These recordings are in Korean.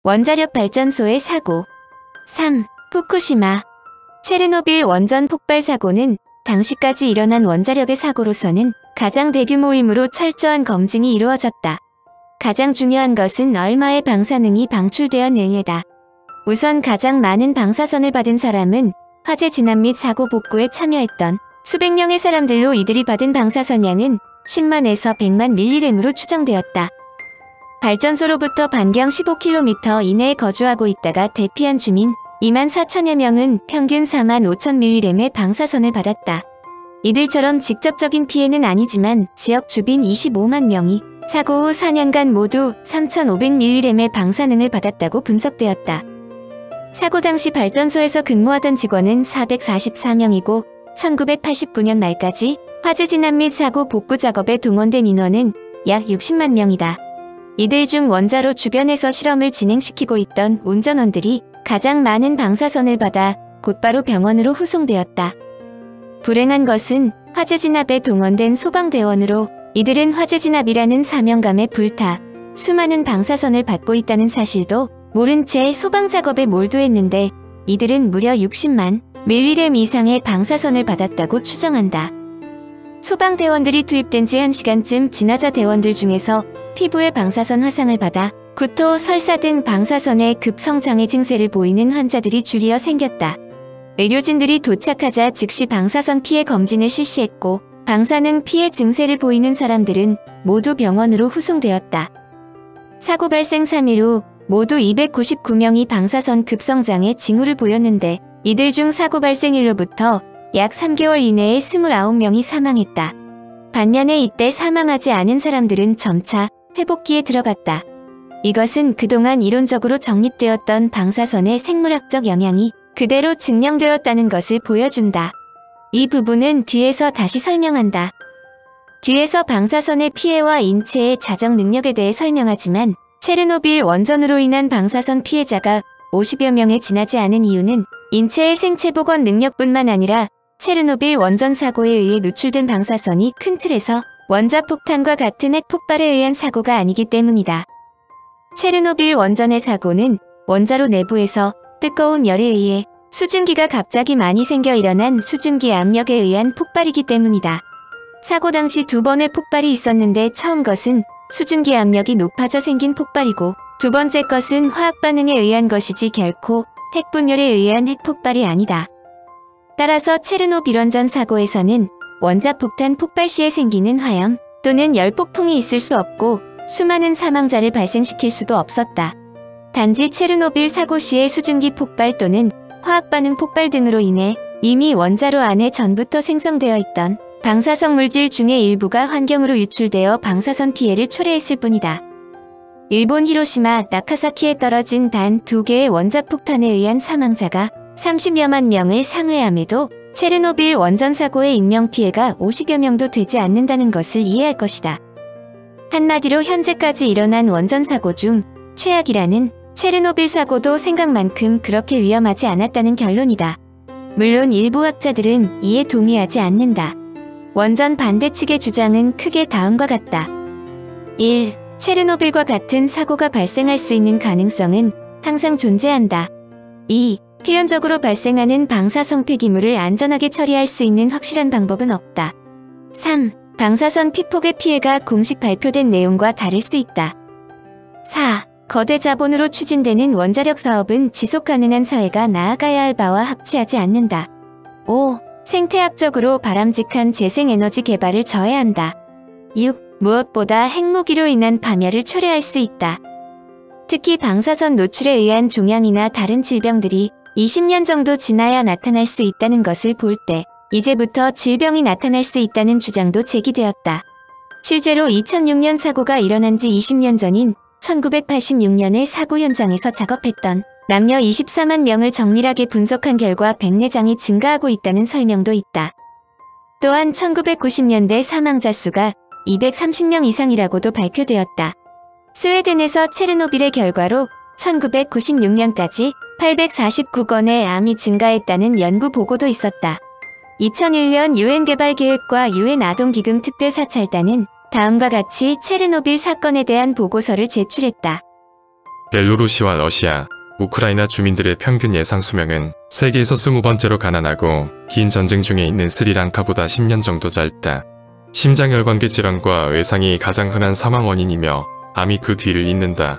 원자력 발전소의 사고. 3. 후쿠시마. 체르노빌 원전 폭발 사고는 당시까지 일어난 원자력의 사고로서는 가장 대규모이므로 철저한 검증이 이루어졌다. 가장 중요한 것은 얼마의 방사능이 방출되었느냐다. 우선 가장 많은 방사선을 받은 사람은 화재 진압 및 사고 복구에 참여했던 수백 명의 사람들로 이들이 받은 방사선 양은 10만에서 100만 mg으로 추정되었다. 발전소로부터 반경 15km 이내에 거주하고 있다가 대피한 주민 2만 4천여 명은 평균 4만 5천 mg의 방사선을 받았다. 이들처럼 직접적인 피해는 아니지만 지역 주민 25만 명이 사고 후 4년간 모두 3,500mg의 방사능을 받았다고 분석되었다. 사고 당시 발전소에서 근무하던 직원은 444명이고 1989년 말까지 화재 진압 및 사고 복구 작업에 동원된 인원은 약 60만 명이다. 이들 중 원자로 주변에서 실험을 진행시키고 있던 운전원들이 가장 많은 방사선을 받아 곧바로 병원으로 후송되었다. 불행한 것은 화재 진압에 동원된 소방대원으로 이들은 화재 진압이라는 사명감에 불타 수많은 방사선을 받고 있다는 사실도 모른 채 소방 작업에 몰두했는데 이들은 무려 60만 mg 이상의 방사선을 받았다고 추정한다. 소방대원들이 투입된 지 1시간쯤 지나자 대원들 중에서 피부에 방사선 화상을 받아 구토, 설사 등 방사선의 급성장애 증세를 보이는 환자들이 줄이어 생겼다. 의료진들이 도착하자 즉시 방사선 피해 검진을 실시했고 방사능 피해 증세를 보이는 사람들은 모두 병원으로 후송되었다. 사고 발생 3일 후 모두 299명이 방사선 급성장애 징후를 보였는데 이들 중 사고 발생일로부터 약 3개월 이내에 29명이 사망했다. 반면에 이때 사망하지 않은 사람들은 점차 회복기에 들어갔다. 이것은 그동안 이론적으로 정립되었던 방사선의 생물학적 영향이 그대로 증명되었다는 것을 보여준다. 이 부분은 뒤에서 다시 설명한다. 뒤에서 방사선의 피해와 인체의 자정 능력에 대해 설명하지만 체르노빌 원전으로 인한 방사선 피해자가 50여 명에 지나지 않은 이유는 인체의 생체 복원 능력뿐만 아니라 체르노빌 원전 사고에 의해 누출된 방사선이 큰 틀에서 원자폭탄과 같은 핵폭발에 의한 사고가 아니기 때문이다. 체르노빌 원전의 사고는 원자로 내부에서 뜨거운 열에 의해 수증기가 갑자기 많이 생겨 일어난 수증기 압력에 의한 폭발이기 때문이다. 사고 당시 2번의 폭발이 있었는데 처음 것은 수증기 압력이 높아져 생긴 폭발이고 두 번째 것은 화학 반응에 의한 것이지 결코 핵분열에 의한 핵폭발이 아니다. 따라서 체르노빌 원전 사고에서는 원자폭탄 폭발 시에 생기는 화염 또는 열폭풍이 있을 수 없고 수많은 사망자를 발생시킬 수도 없었다. 단지 체르노빌 사고 시의 수증기 폭발 또는 화학 반응 폭발 등으로 인해 이미 원자로 안에 전부터 생성되어 있던 방사성 물질 중의 일부가 환경으로 유출되어 방사선 피해를 초래했을 뿐이다. 일본 히로시마, 나카사키에 떨어진 단 2개의 원자폭탄에 의한 사망자가 30여만 명을 상회함에도 체르노빌 원전 사고의 인명피해가 50여 명도 되지 않는다는 것을 이해할 것이다. 한마디로 현재까지 일어난 원전 사고 중 최악이라는 체르노빌 사고도 생각만큼 그렇게 위험하지 않았다는 결론이다. 물론 일부 학자들은 이에 동의하지 않는다. 원전 반대 측의 주장은 크게 다음과 같다. 1. 체르노빌과 같은 사고가 발생할 수 있는 가능성은 항상 존재한다. 2. 필연적으로 발생하는 방사성 폐기물을 안전하게 처리할 수 있는 확실한 방법은 없다. 3. 방사선 피폭의 피해가 공식 발표된 내용과 다를 수 있다. 4. 거대 자본으로 추진되는 원자력 사업은 지속가능한 사회가 나아가야 할 바와 합치하지 않는다. 5. 생태학적으로 바람직한 재생에너지 개발을 저해한다. 6. 무엇보다 핵무기로 인한 파멸을 초래할 수 있다. 특히 방사선 노출에 의한 종양이나 다른 질병들이 20년 정도 지나야 나타날 수 있다는 것을 볼 때 이제부터 질병이 나타날 수 있다는 주장도 제기되었다. 실제로 2006년 사고가 일어난 지 20년 전인 1986년의 사고 현장에서 작업했던 남녀 24만 명을 정밀하게 분석한 결과 백내장이 증가하고 있다는 설명도 있다. 또한 1990년대 사망자 수가 230명 이상이라고도 발표되었다. 스웨덴에서 체르노빌의 결과로 1996년까지 849건의 암이 증가했다는 연구 보고도 있었다. 2001년 유엔개발계획과 유엔아동기금 특별사찰단은 다음과 같이 체르노빌 사건에 대한 보고서를 제출했다. 벨로루시와 러시아, 우크라이나 주민들의 평균 예상 수명은 세계에서 20번째로 가난하고 긴 전쟁 중에 있는 스리랑카보다 10년 정도 짧다. 심장혈관계 질환과 외상이 가장 흔한 사망 원인이며 암이 그 뒤를 잇는다.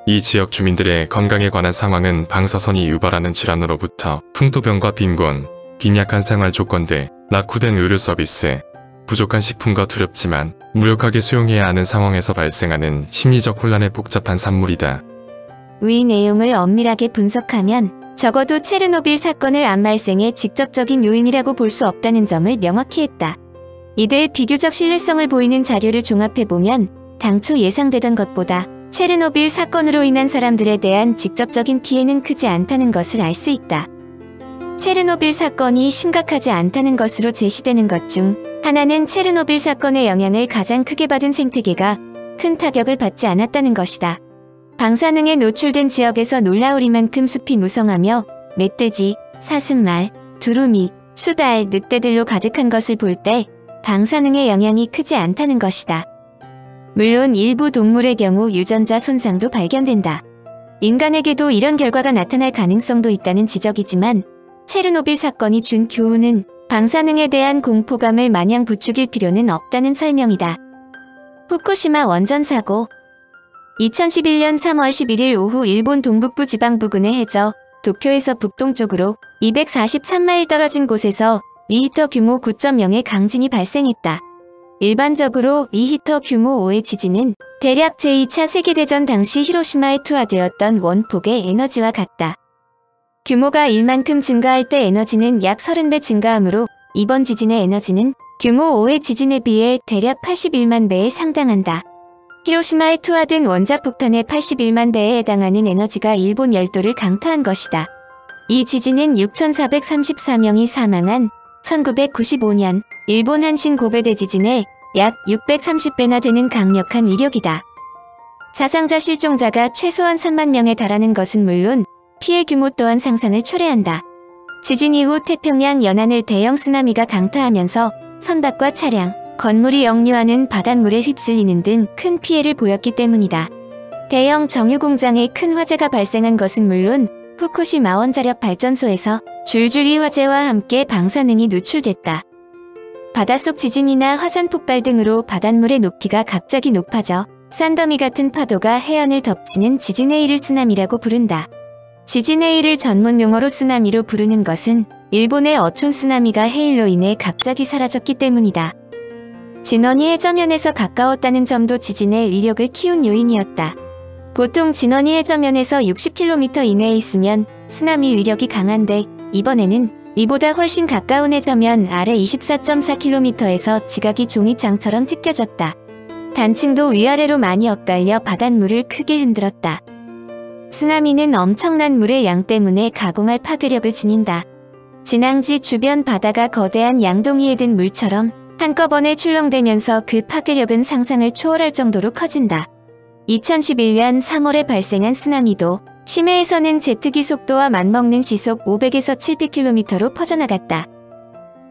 이 지역 주민들의 건강에 관한 상황은 방사선이 유발하는 질환으로부터 풍토병과 빈곤, 빈약한 생활 조건들, 낙후된 의료 서비스, 부족한 식품과 두렵지만 무력하게 수용해야 하는 상황에서 발생하는 심리적 혼란의 복잡한 산물이다. 위 내용을 엄밀하게 분석하면 적어도 체르노빌 사건을 암 발생의 직접적인 요인이라고 볼 수 없다는 점을 명확히 했다. 이들 비교적 신뢰성을 보이는 자료를 종합해보면 당초 예상되던 것보다 체르노빌 사건으로 인한 사람들에 대한 직접적인 피해는 크지 않다는 것을 알 수 있다. 체르노빌 사건이 심각하지 않다는 것으로 제시되는 것 중 하나는 체르노빌 사건의 영향을 가장 크게 받은 생태계가 큰 타격을 받지 않았다는 것이다. 방사능에 노출된 지역에서 놀라우리만큼 숲이 무성하며 멧돼지, 사슴말, 두루미, 수달, 늑대들로 가득한 것을 볼 때 방사능의 영향이 크지 않다는 것이다. 물론 일부 동물의 경우 유전자 손상도 발견된다. 인간에게도 이런 결과가 나타날 가능성도 있다는 지적이지만 체르노빌 사건이 준 교훈은 방사능에 대한 공포감을 마냥 부추길 필요는 없다는 설명이다. 후쿠시마 원전 사고 2011년 3월 11일 오후 일본 동북부 지방 부근의 해저 도쿄에서 북동쪽으로 243마일 떨어진 곳에서 리히터 규모 9.0의 강진이 발생했다. 일반적으로 리히터 규모 5의 지진은 대략 제2차 세계대전 당시 히로시마에 투하되었던 원폭의 에너지와 같다. 규모가 1만큼 증가할 때 에너지는 약 30배 증가하므로 이번 지진의 에너지는 규모 5의 지진에 비해 대략 81만 배에 상당한다. 히로시마에 투하된 원자폭탄의 81만 배에 해당하는 에너지가 일본 열도를 강타한 것이다. 이 지진은 6,434명이 사망한 1995년 일본 한신 고베대 지진의 약 630배나 되는 강력한 위력이다. 사상자 실종자가 최소한 3만 명에 달하는 것은 물론 피해 규모 또한 상상을 초래한다. 지진 이후 태평양 연안을 대형 쓰나미가 강타하면서 선박과 차량, 건물이 역류하는 바닷물에 휩쓸리는 등 큰 피해를 보였기 때문이다. 대형 정유공장에 큰 화재가 발생한 것은 물론 후쿠시마 원자력 발전소에서 줄줄이 화재와 함께 방사능이 누출됐다. 바닷속 지진이나 화산 폭발 등으로 바닷물의 높이가 갑자기 높아져 산더미 같은 파도가 해안을 덮치는 지진의 일을 쓰나미라고 부른다. 지진의 일을 전문 용어로 쓰나미로 부르는 것은 일본의 어촌 쓰나미가 해일로 인해 갑자기 사라졌기 때문이다. 진원이 해저면에서 가까웠다는 점도 지진의 위력을 키운 요인이었다. 보통 진원이 해저면에서 60km 이내에 있으면 쓰나미 위력이 강한데 이번에는 이보다 훨씬 가까운 해저면 아래 24.4km에서 지각이 종이장처럼 찢겨졌다. 단층도 위아래로 많이 엇갈려 바닷물을 크게 흔들었다. 쓰나미는 엄청난 물의 양 때문에 가공할 파괴력을 지닌다. 진앙지 주변 바다가 거대한 양동이에 든 물처럼 한꺼번에 출렁대면서 그 파괴력은 상상을 초월할 정도로 커진다. 2011년 3월에 발생한 쓰나미도 심해에서는 제트기 속도와 맞먹는 시속 500에서 700km로 퍼져나갔다.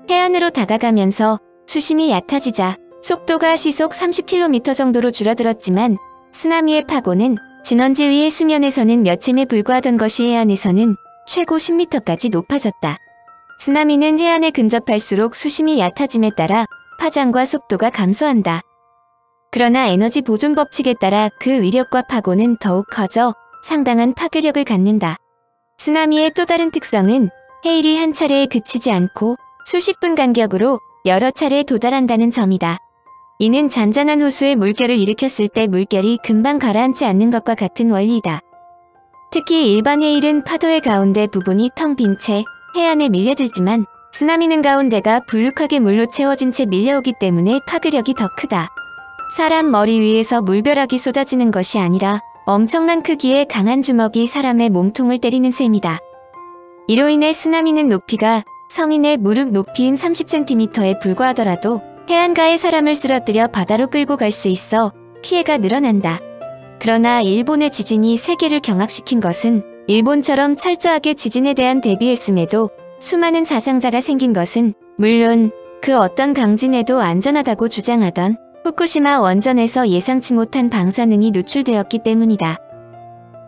해안으로 다가가면서 수심이 얕아지자 속도가 시속 30km 정도로 줄어들었지만 쓰나미의 파고는 진원지 위의 수면에서는 몇 쯤에 불과하던 것이 해안에서는 최고 10m까지 높아졌다. 쓰나미는 해안에 근접할수록 수심이 얕아짐에 따라 파장과 속도가 감소한다. 그러나 에너지 보존 법칙에 따라 그 위력과 파고는 더욱 커져 상당한 파괴력을 갖는다. 쓰나미의 또 다른 특성은 해일이 한 차례에 그치지 않고 수십 분 간격으로 여러 차례에 도달한다는 점이다. 이는 잔잔한 호수에 물결을 일으켰을 때 물결이 금방 가라앉지 않는 것과 같은 원리이다. 특히 일반 해일은 파도의 가운데 부분이 텅 빈 채 해안에 밀려들지만 쓰나미는 가운데가 불룩하게 물로 채워진 채 밀려오기 때문에 파괴력이 더 크다. 사람 머리 위에서 물벼락이 쏟아지는 것이 아니라 엄청난 크기의 강한 주먹이 사람의 몸통을 때리는 셈이다. 이로 인해 쓰나미는 높이가 성인의 무릎 높이인 30cm에 불과하더라도 해안가의 사람을 쓰러뜨려 바다로 끌고 갈 수 있어 피해가 늘어난다. 그러나 일본의 지진이 세계를 경악시킨 것은 일본처럼 철저하게 지진에 대한 대비했음에도 수많은 사상자가 생긴 것은 물론 그 어떤 강진에도 안전하다고 주장하던 후쿠시마 원전에서 예상치 못한 방사능이 누출되었기 때문이다.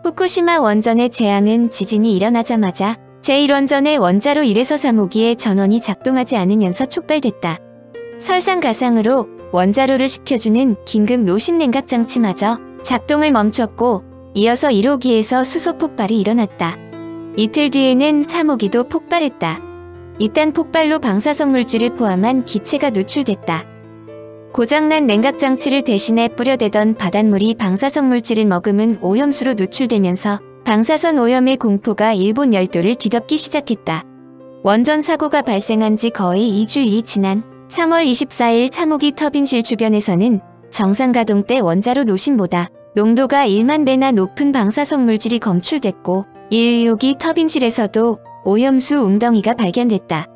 후쿠시마 원전의 재앙은 지진이 일어나자마자 제1원전의 원자로 1에서 3호기의 전원이 작동하지 않으면서 촉발됐다. 설상가상으로 원자로를 식혀주는 긴급 노심 냉각 장치마저 작동을 멈췄고 이어서 1호기에서 수소 폭발이 일어났다. 이틀 뒤에는 3호기도 폭발했다. 이딴 폭발로 방사성 물질을 포함한 기체가 누출됐다. 고장난 냉각 장치를 대신해 뿌려대던 바닷물이 방사성 물질을 머금은 오염수로 누출되면서 방사선 오염의 공포가 일본 열도를 뒤덮기 시작했다. 원전 사고가 발생한 지 거의 2주일이 지난 3월 24일 3호기 터빈실 주변에서는 정상 가동 때 원자로 노심보다 농도가 1만 배나 높은 방사성 물질이 검출됐고 1호기 터빈실에서도 오염수 웅덩이가 발견됐다.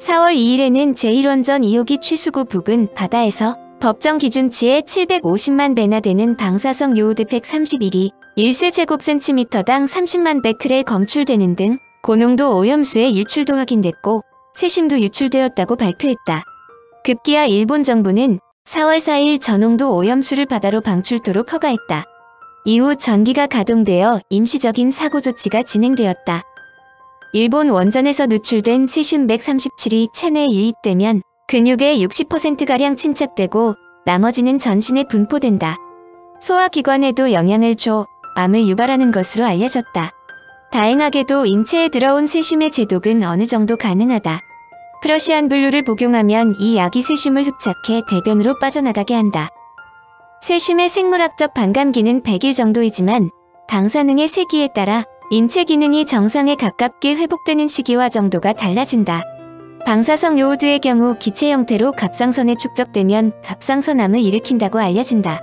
4월 2일에는 제1원전 2호기 취수구 부근 바다에서 법정 기준치의 750만 배나 되는 방사성 요오드 131이 1세제곱센티미터당 30만 베크렐 검출되는 등 고농도 오염수의 유출도 확인됐고 세심도 유출되었다고 발표했다. 급기야 일본 정부는 4월 4일 저농도 오염수를 바다로 방출토록 허가했다. 이후 전기가 가동되어 임시적인 사고 조치가 진행되었다. 일본 원전에서 누출된 세슘 137이 체내에 유입되면 근육의 60%가량 침착되고 나머지는 전신에 분포된다. 소화기관에도 영향을 줘 암을 유발하는 것으로 알려졌다. 다행하게도 인체에 들어온 세슘의 제독은 어느 정도 가능하다. 프러시안 블루를 복용하면 이 약이 세슘을 흡착해 대변으로 빠져나가게 한다. 세슘의 생물학적 반감기는 100일 정도이지만 방사능의 세기에 따라 인체 기능이 정상에 가깝게 회복되는 시기와 정도가 달라진다. 방사성 요오드의 경우 기체 형태로 갑상선에 축적되면 갑상선암을 일으킨다고 알려진다.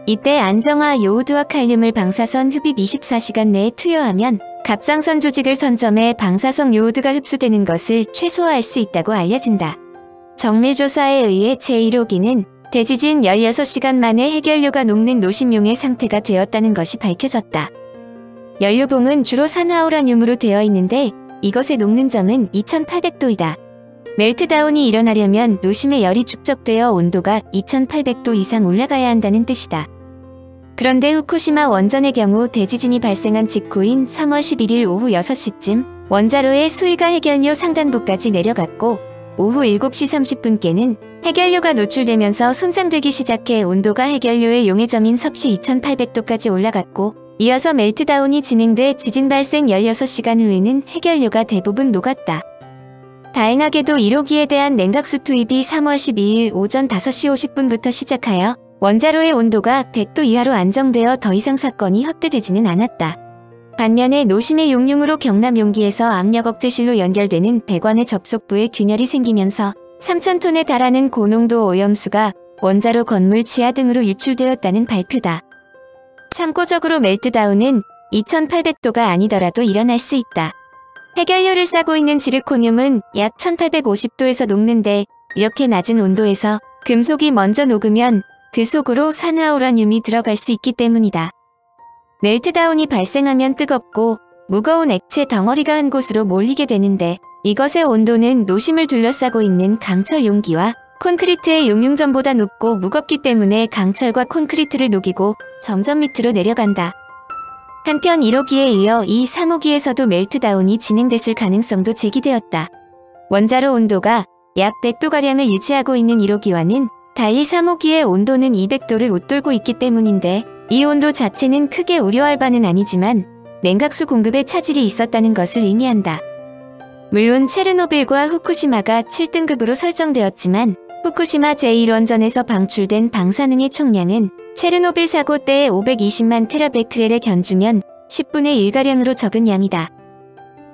이때 안정화 요오드와 칼륨을 방사선 흡입 24시간 내에 투여하면 갑상선 조직을 선점해 방사성 요오드가 흡수되는 것을 최소화할 수 있다고 알려진다. 정밀조사에 의해 제1호기는 대지진 16시간 만에 해결료가 녹는 노심용의 상태가 되었다는 것이 밝혀졌다. 연료봉은 주로 산화우라늄으로 되어 있는데 이것의 녹는 점은 2800도이다. 멜트다운이 일어나려면 노심의 열이 축적되어 온도가 2800도 이상 올라가야 한다는 뜻이다. 그런데 후쿠시마 원전의 경우 대지진이 발생한 직후인 3월 11일 오후 6시쯤 원자로의 수위가 해결료 상단부까지 내려갔고 오후 7시 30분께는 해결료가 노출되면서 손상되기 시작해 온도가 해결료의 용해점인 섭씨 2800도까지 올라갔고 이어서 멜트다운이 진행돼 지진 발생 16시간 후에는 해결료가 대부분 녹았다. 다행하게도 1호기에 대한 냉각수 투입이 3월 12일 오전 5시 50분부터 시작하여 원자로의 온도가 100도 이하로 안정되어 더 이상 사건이 확대되지는 않았다. 반면에 노심의 용융으로 경남 용기에서 압력 억제실로 연결되는 배관의 접속부에 균열이 생기면서 3,000톤에 달하는 고농도 오염수가 원자로 건물 지하 등으로 유출되었다는 발표다. 참고적으로 멜트다운은 2800도가 아니더라도 일어날 수 있다. 해결료를 싸고 있는 지르코늄은 약 1850도에서 녹는데 이렇게 낮은 온도에서 금속이 먼저 녹으면 그 속으로 산화우라늄이 들어갈 수 있기 때문이다. 멜트다운이 발생하면 뜨겁고 무거운 액체 덩어리가 한 곳으로 몰리게 되는데 이것의 온도는 노심을 둘러싸고 있는 강철 용기와 콘크리트의 용융점보다 높고 무겁기 때문에 강철과 콘크리트를 녹이고 점점 밑으로 내려간다. 한편 1호기에 이어 이 3호기에서도 멜트다운이 진행됐을 가능성도 제기되었다. 원자로 온도가 약 100도가량을 유지하고 있는 1호기와는 달리 3호기의 온도는 200도를 웃돌고 있기 때문인데 이 온도 자체는 크게 우려할 바는 아니지만 냉각수 공급에 차질이 있었다는 것을 의미한다. 물론 체르노빌과 후쿠시마가 7등급으로 설정되었지만 후쿠시마 제1원전에서 방출된 방사능의 총량은 체르노빌 사고 때의 520만 테라베크렐에 견주면 10분의 1가량으로 적은 양이다.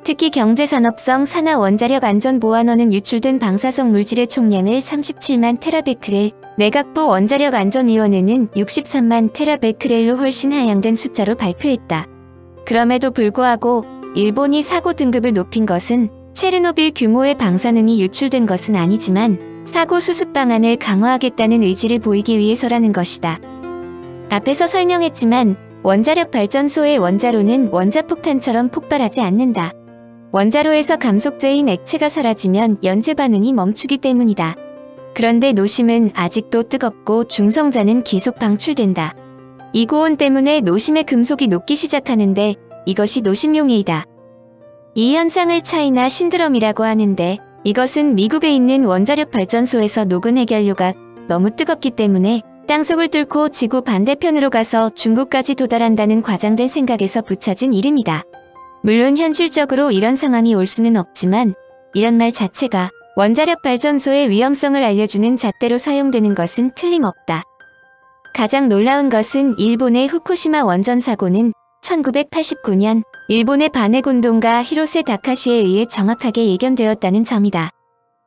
특히 경제산업성 산하원자력안전보안원은 유출된 방사성 물질의 총량을 37만 테라베크렐, 내각부 원자력안전위원회는 63만 테라베크렐로 훨씬 하향된 숫자로 발표했다. 그럼에도 불구하고 일본이 사고 등급을 높인 것은 체르노빌 규모의 방사능이 유출된 것은 아니지만 사고 수습 방안을 강화하겠다는 의지를 보이기 위해서라는 것이다. 앞에서 설명했지만 원자력 발전소의 원자로는 원자폭탄처럼 폭발하지 않는다. 원자로에서 감속제인 액체가 사라지면 연쇄 반응이 멈추기 때문이다. 그런데 노심은 아직도 뜨겁고 중성자는 계속 방출된다. 이 고온 때문에 노심의 금속이 녹기 시작하는데 이것이 노심용해이다. 이 현상을 차이나 신드롬이라고 하는데 이것은 미국에 있는 원자력 발전소에서 녹은 해결료가 너무 뜨겁기 때문에 땅속을 뚫고 지구 반대편으로 가서 중국까지 도달한다는 과장된 생각에서 붙여진 이름이다. 물론 현실적으로 이런 상황이 올 수는 없지만 이런 말 자체가 원자력 발전소의 위험성을 알려주는 잣대로 사용되는 것은 틀림없다. 가장 놀라운 것은 일본의 후쿠시마 원전 사고는 1989년 일본의 바네곤동과 히로세 다카시에 의해 정확하게 예견되었다는 점이다.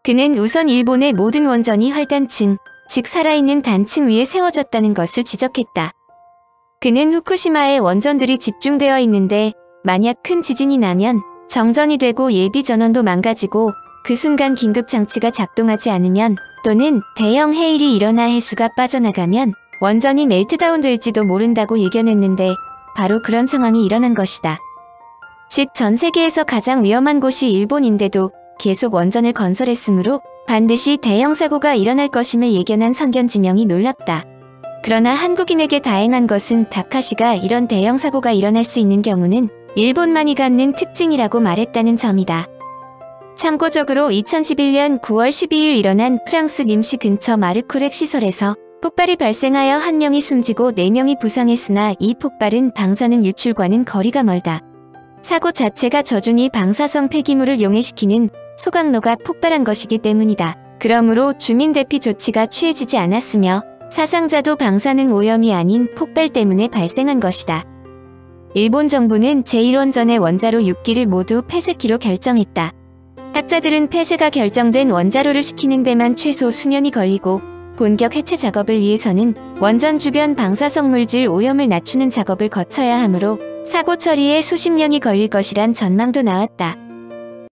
그는 우선 일본의 모든 원전이 활단층, 즉 살아있는 단층 위에 세워졌다는 것을 지적했다. 그는 후쿠시마에 원전들이 집중되어 있는데 만약 큰 지진이 나면 정전이 되고 예비 전원도 망가지고 그 순간 긴급장치가 작동하지 않으면 또는 대형 해일이 일어나 해수가 빠져나가면 원전이 멜트다운 될지도 모른다고 예견했는데 바로 그런 상황이 일어난 것이다. 즉 전 세계에서 가장 위험한 곳이 일본인데도 계속 원전을 건설했으므로 반드시 대형 사고가 일어날 것임을 예견한 선견지명이 놀랍다. 그러나 한국인에게 다행한 것은 다카시가 이런 대형 사고가 일어날 수 있는 경우는 일본만이 갖는 특징이라고 말했다는 점이다. 참고적으로 2011년 9월 12일 일어난 프랑스 님시 근처 마르쿠렉 시설에서 폭발이 발생하여 1명이 숨지고 4명이 부상했으나 이 폭발은 방사능 유출과는 거리가 멀다. 사고 자체가 저준위 방사성 폐기물을 용해시키는 소각로가 폭발한 것이기 때문이다. 그러므로 주민 대피 조치가 취해지지 않았으며 사상자도 방사능 오염이 아닌 폭발 때문에 발생한 것이다. 일본 정부는 제1원전의 원자로 6기를 모두 폐쇄키로 결정했다. 학자들은 폐쇄가 결정된 원자로를 식히는 데만 최소 수년이 걸리고 본격 해체 작업을 위해서는 원전 주변 방사성 물질 오염을 낮추는 작업을 거쳐야 하므로 사고 처리에 수십 년이 걸릴 것이란 전망도 나왔다.